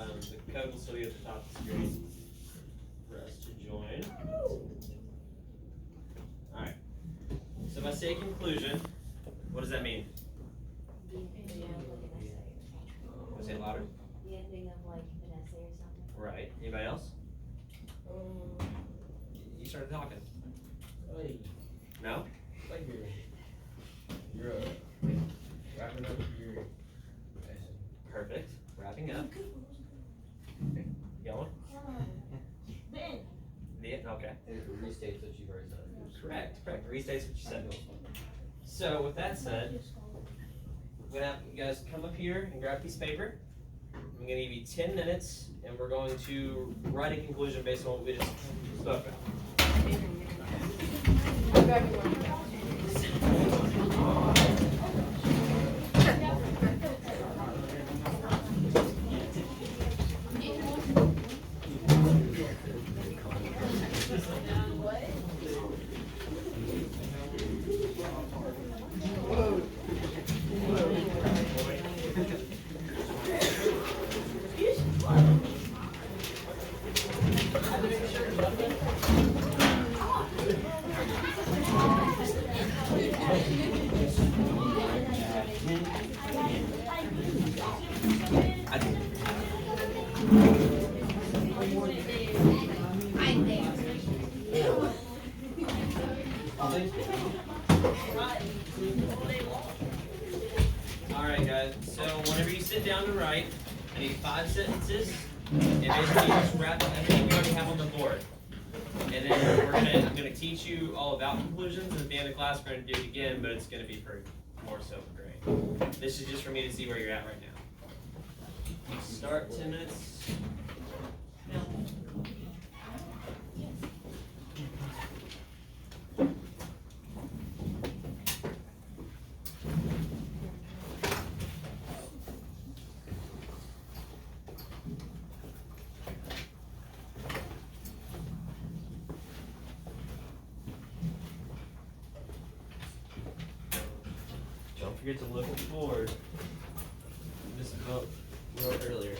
The code will still be at the top of the screen for us to join. Alright. So if I say conclusion, what does that mean? Want to say it louder? The ending of like an essay or something. Right. Anybody else? You started talking. Hey, No? like you're wrapping up your lesson. Perfect. Wrapping up. Going? Okay. It restates what you've already said. Correct. Restates what you said. So with that said, I'm gonna have you guys come up here and grab a piece of paper. I'm gonna give you 10 minutes, and we're going to write a conclusion based on what we just spoke about. Alright guys, so whenever you sit down to write, I need 5 sentences, and basically just wrap up everything you already have on the board. And then I'm going to teach you all about conclusions, and at the end of the class we're going to do it again, but it's going to be for more so for grade. This is just for me to see where you're at right now. Start 10 minutes. Now. Don't forget to look at the board. This is what we wrote earlier.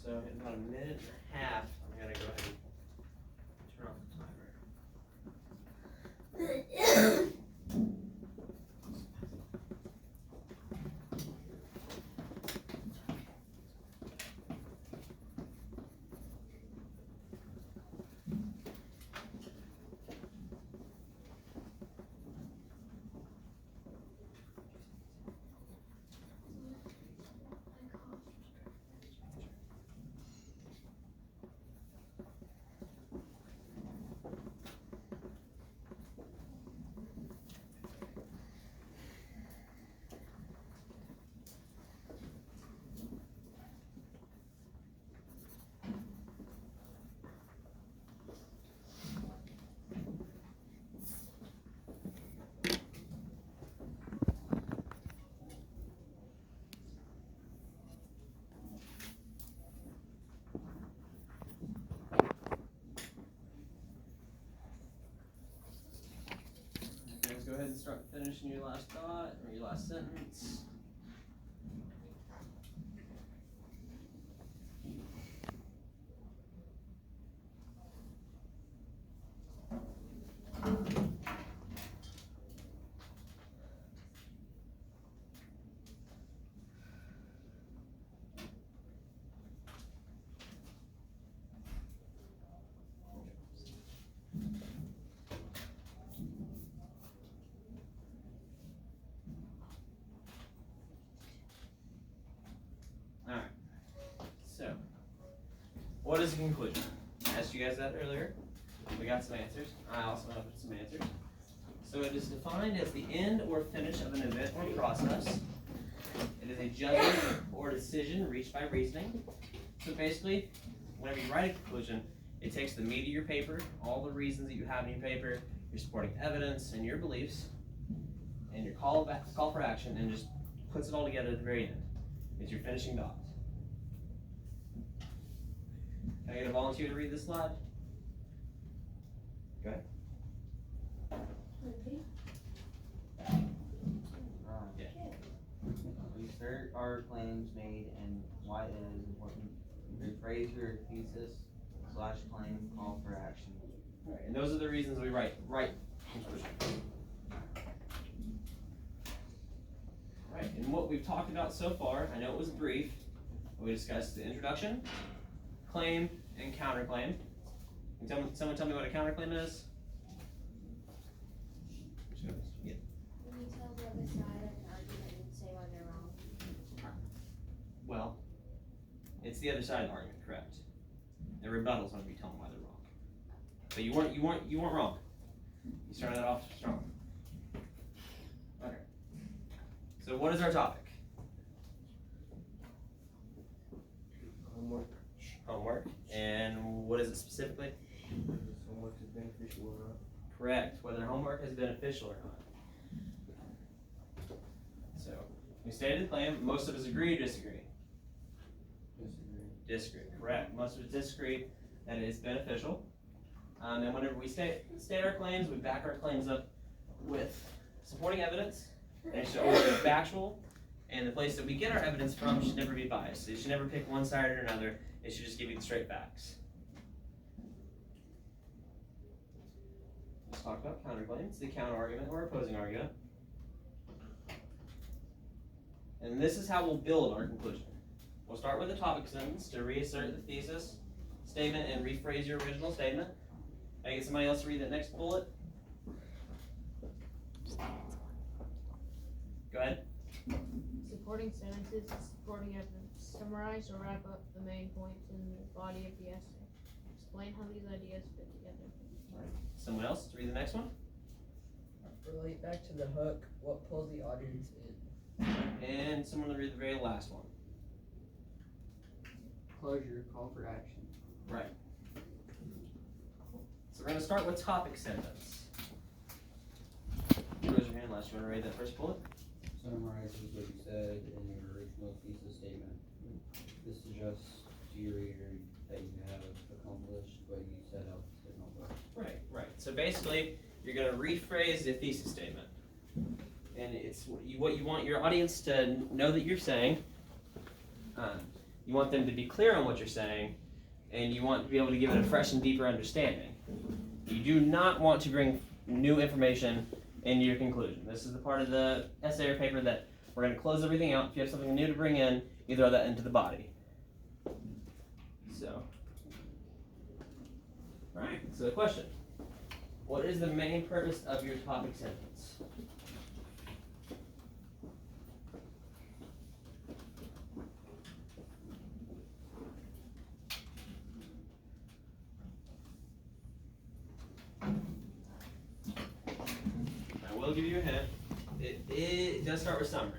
So in about a minute and a half, I'm gonna go ahead and turn off the timer. Guys, go ahead and start finishing your last thought or your last sentence. Alright, so what is the conclusion? I asked you guys that earlier. We got some answers. I also have some answers. So it is defined as the end or finish of an event or process. It is a judgment or decision reached by reasoning. So basically, whenever you write a conclusion, it takes the meat of your paper, all the reasons that you have in your paper, your supporting evidence, and your beliefs, and your call for action, and just puts it all together at the very end. It's your finishing dot. Can I get a volunteer to read this slide? Go ahead. Yeah. We assert our claims made and why it is important. Rephrase your thesis / claim, call for action. Alright, and those are the reasons we write conclusion. Right, and what we've talked about so far, I know it was brief, but we discussed the introduction, claim, and counterclaim. Can someone tell me what a counterclaim is? Yeah. When you tell the other side of an argument and say why they're wrong. Well, it's the other side of the argument, correct? The rebuttal's going to be telling why they're wrong. But you weren't wrong. You started that off strong. Okay. So what is our topic? Homework. And what is it specifically? Whether homework is beneficial or not. Correct. Whether homework is beneficial or not. So we stated the claim. Most of us agree or disagree? Disagree. Correct. Most of us disagree that it is beneficial. And whenever we state our claims, we back our claims up with supporting evidence, and it should always be factual. And the place that we get our evidence from should never be biased. It should never pick one side or another. It should just give you the straight facts. Let's talk about counterclaims, the counter argument or opposing argument. And this is how we'll build our conclusion. We'll start with a topic sentence to reassert the thesis statement and rephrase your original statement. Can I get somebody else to read that next bullet? Go ahead. Supporting sentences, supporting evidence. Summarize or wrap up the main points in the body of the essay. Explain how these ideas fit together. Someone else to read the next one? Relate back to the hook, what pulls the audience in. And someone to read the very last one. Closure, call for action. Right. So we're going to start with topic sentence. You raise your hand last. You want to read that first bullet? Summarizes what you said in your original thesis statement. This suggests to your reader that you have accomplished what you set out to accomplish. Right. So basically, you're going to rephrase the thesis statement. And it's what you want your audience to know that you're saying. You want them to be clear on what you're saying, and you want to be able to give it a fresh and deeper understanding. You do not want to bring new information into your conclusion. This is the part of the essay or paper that we're going to close everything out. If you have something new to bring in, you throw that into the body. So, alright, so the question. What is the main purpose of your topic sentence? I will give you a hint. It does start with summary.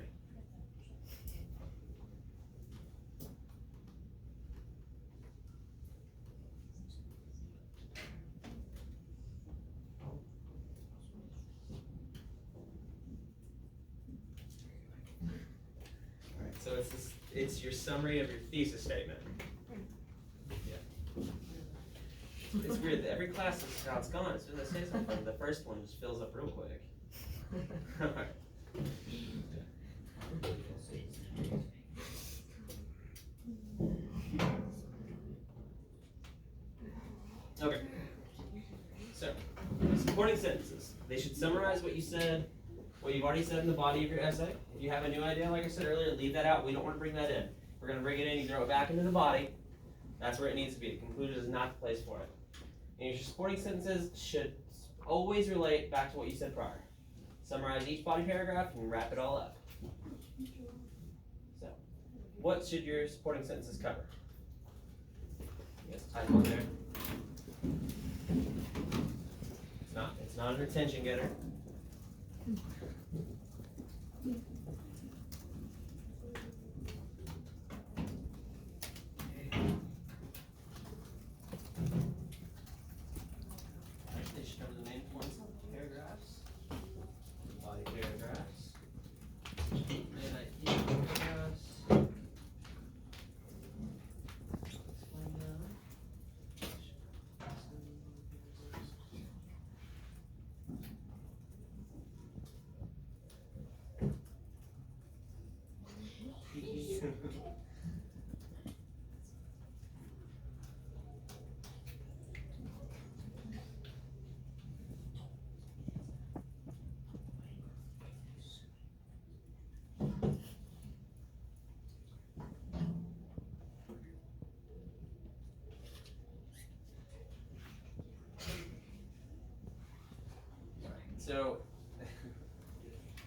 Alright, so it's your summary of your thesis statement. Yeah. It's weird that every class is how it's gone. As soon as I say something, the first one just fills up real quick. Alright. Okay. So, supporting sentences. They should summarize what you said, what you've already said in the body of your essay. If you have a new idea, like I said earlier, leave that out. We don't want to bring that in. We're going to bring it in, you throw it back into the body. That's where it needs to be. The conclusion is not the place for it. And your supporting sentences should always relate back to what you said prior. Summarize each body paragraph and wrap it all up. So, what should your supporting sentences cover? Yes, type on there. It's not an attention getter. They should cover the main points of the paragraphs, body paragraphs, main idea paragraphs. Explain them. So,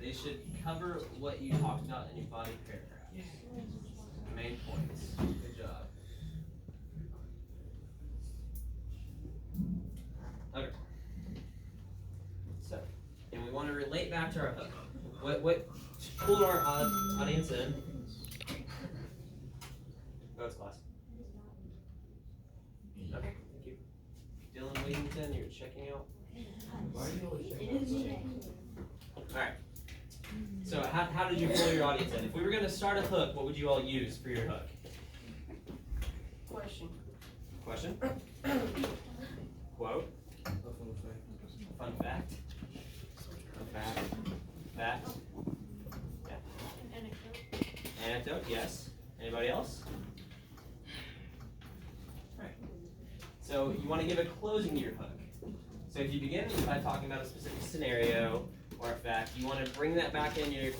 they should cover what you talked about in your body paragraph. The main points. Good job. Okay. So, and we want to relate back to our hook. What pulled our audience in? Go to class. Okay, thank you. Dylan Weedington, you're checking out. Why are you always checking? Alright. So how did you pull your audience in? If we were going to start a hook, what would you all use for your hook? Question. Question? Quote? Fun fact? Fun fact? Fact? Yeah. Anecdote. Anecdote, yes. Anybody else? Alright. So you want to give a closing to your hook. So if you begin by talking about a specific scenario or a fact, you want to bring that back into your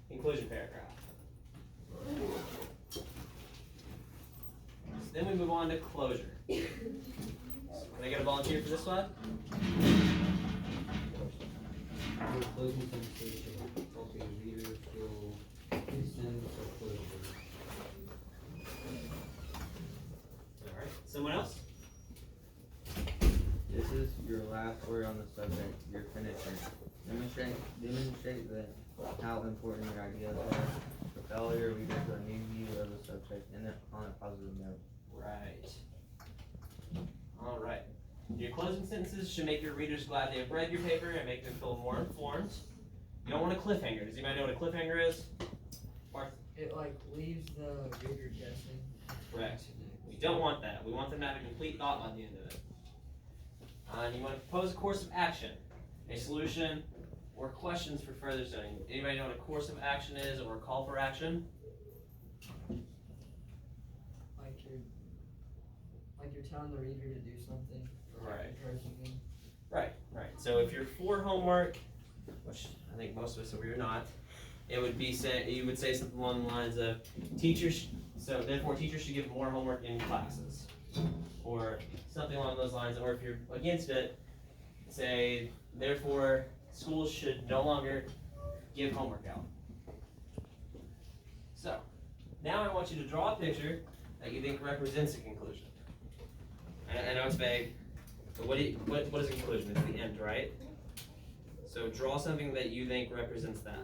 conclusion paragraph. So then we move on to closure. Can I get a volunteer for this one? Your closing sentences should help your reader feel a sense of closure. Alright. Someone else? This is your last word on the subject. You're finishing. Demonstrate that how important your ideas are. Propel your reader to a new view of the subject and on a positive note. Right. Alright. Your closing sentences should make your readers glad they have read your paper and make them feel more informed. You don't want a cliffhanger. Does anybody know what a cliffhanger is? Mark? It like leaves the reader guessing. Correct. We don't want that. We want them to have a complete thought by the end of it. And you want to propose a course of action, a solution, or questions for further studying. Anybody know what a course of action is or a call for action? you're telling the reader to do something. Or Right. encouraging them. Right. So if you're for homework, which I think most of us are not, it would be you would say something along the lines of teachers. So therefore, teachers should give more homework in classes, or something along those lines. Or if you're against it, say therefore schools should no longer give homework out. So now I want you to draw a picture that you think represents a conclusion. I know it's vague. But what is a conclusion? It's the end, right? So draw something that you think represents that.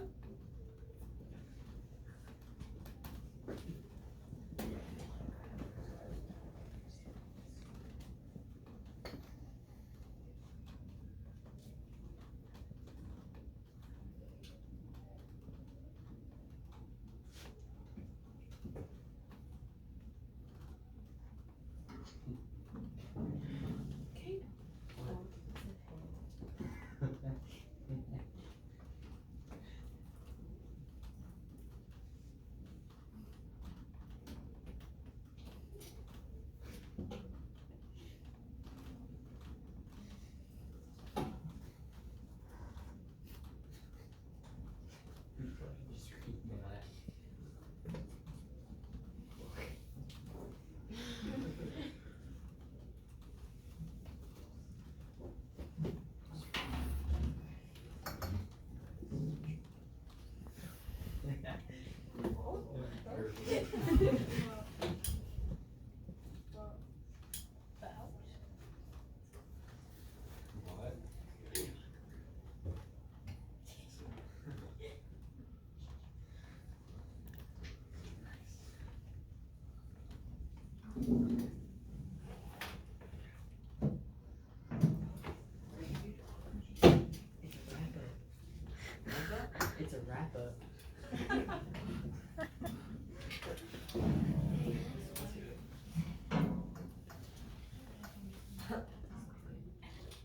It's a wrap up.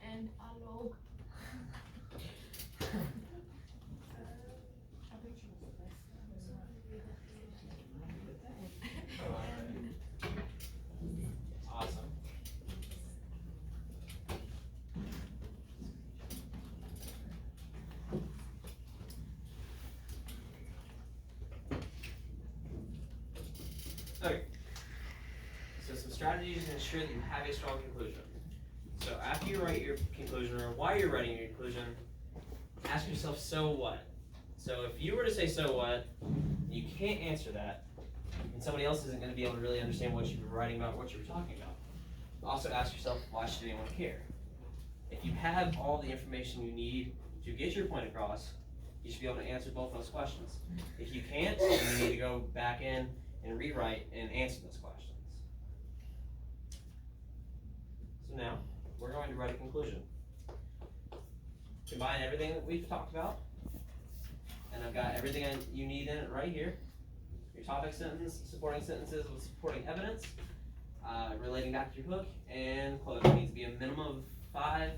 And a log. Awesome. Okay. So some strategies to ensure that you have a strong conclusion. So after you write your conclusion, or while you're writing your conclusion, ask yourself, so what? So if you were to say so what, you can't answer that, and somebody else isn't going to be able to really understand what you were writing about, what you were talking about. Also ask yourself, why should anyone care? If you have all the information you need to get your point across, you should be able to answer both those questions. If you can't, then you need to go back in and rewrite and answer those questions. So now, we're going to write a conclusion. Combine everything that we've talked about, and I've got everything you need in it right here. Your topic sentence, supporting sentences with supporting evidence, relating back to your hook, and closing. It needs to be a minimum of 5